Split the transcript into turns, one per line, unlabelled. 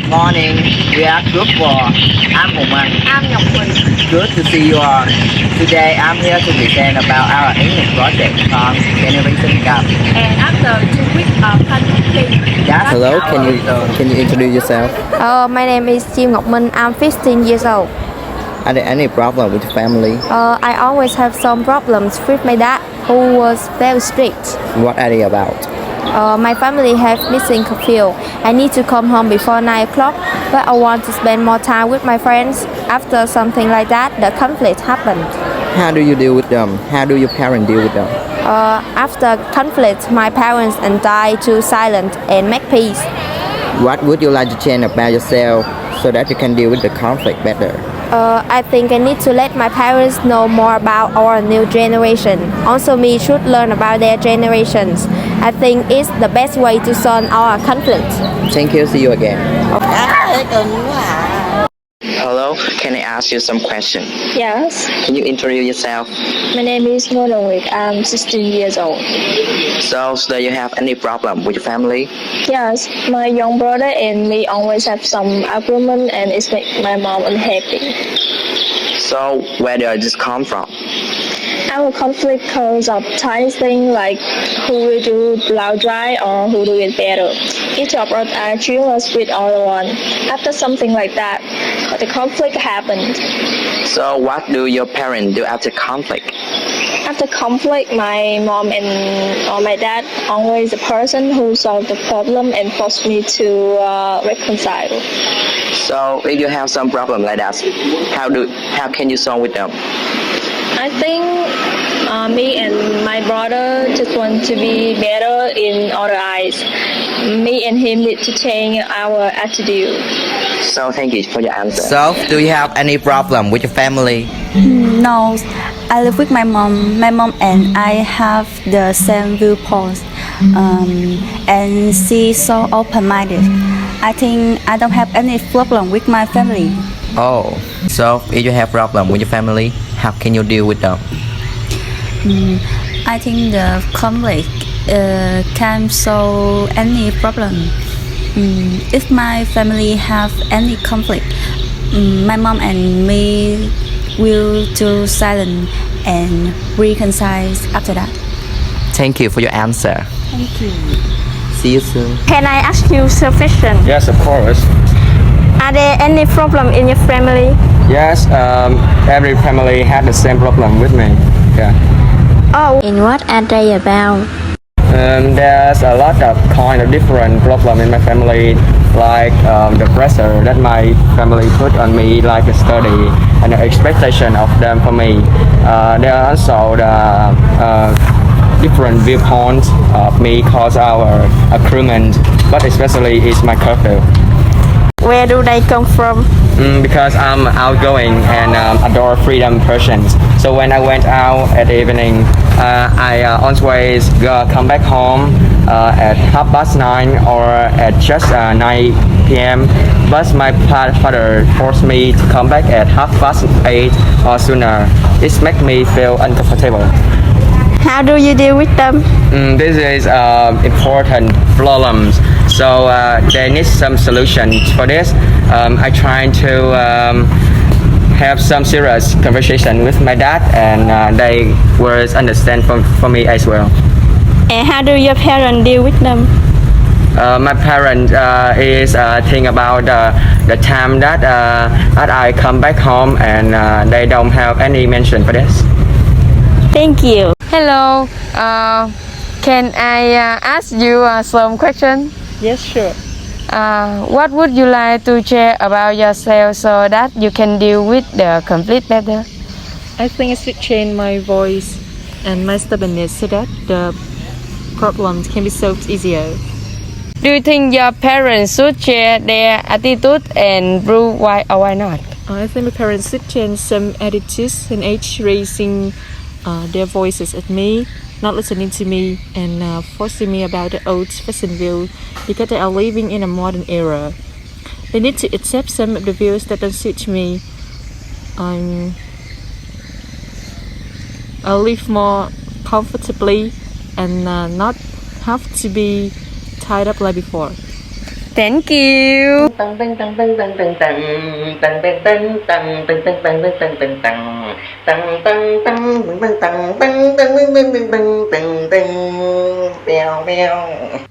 Morning, we are group for. I'm Hongman.
I'm Ngọc Quỳnh.
Good to see you all. Today I'm here to present about our English project called Generation Gap.
And after 2 weeks of conflict,
That's
Hello,
our return.
can you introduce yourself?
my name is Chim Ngọc Minh. I'm 15 years old.
Are there any problem with your family?
I always have some problems with my dad, who was very strict.
What are they about?
My family have missing curfew. I need to come home before 9 o'clock, but I want to spend more time with my friends. After something like that, the conflict happened.
How do you deal with them? How do your parents deal with them?
After conflict, my parents and I to silent and make peace.
What would you like to change about yourself so that you can deal with the conflict better?
I think I need to let my parents know more about our new generation. Also, me should learn about their generations. I think it's the best way to solve our conflict.
Thank you, see you again.
Hello, can I ask you some question?
Yes,
Can you introduce yourself?
my name is Ngô Đồng Nguyệt. I'm 16 years old.
So, do you have any problem with your family?
Yes, my young brother and me always have some argument and it makes my mom unhappy.
So, where does this come from?
Our conflict cause of tiny things like who will do blow dry or who do it better. Each of us are jealous with other one. After something like that, the conflict happened.
So, what do your parents do after conflict?
After conflict, my mom or my dad always the person who solve the problem and force me to reconcile.
So, if you have some problem like that, how can you solve with them?
I think me and my brother just want to be better in other eyes. Me and him need to change our attitude.
So, thank you for your answer.
So, do you have any problem with your family?
No, I live with my mom. My mom and I have the same viewpoints, and she's so open-minded. I think I don't have any problem with my family.
Oh, so if you have problem with your family, how can you deal with them?
I think the conflict can solve any problem. If my family have any conflict, my mom and me will do silent and reconcile after that.
Thank you for your answer.
Thank you.
See you soon.
Can I ask you a question?
Yes, of course.
Are there any problem in your family?
Yes, every family had the same problem with me. Yeah.
Oh, and what are they about?
There's a lot of kind of different problem in my family, like the pressure that my family put on me, like the study and the expectation of them for me. There are also the different viewpoints of me cause our agreement, but especially is my curfew.
Where do they come from?
Because I'm outgoing and adore freedom persons. So when I went out at the evening, I always come back home at 9:30 or at just 9 p.m. But my father forced me to come back at 8:30 or sooner. It makes me feel uncomfortable.
How do you deal with them?
This is important problems. So they need some solutions for this. I try to have some serious conversation with my dad, and they will understand for me as well.
And how do your parents deal with them?
My parents is think about the time that I come back home, and they don't have any mention for this.
Thank you.
Hello, can I ask you some questions?
Yes, sure.
What would you like to share about yourself so that you can deal with the conflict better?
I think I should change my voice and my stubbornness so that the problems can be solved easier.
Do you think your parents should share their attitude and prove why or why not?
I think my parents should change some attitudes and age raising their voices at me, not listening to me and forcing me about the old fashion view because they are living in a modern era. They need to accept some of the views that don't suit me. I'll live more comfortably and not have to be tied up like before.
Thank you.
Meow meow.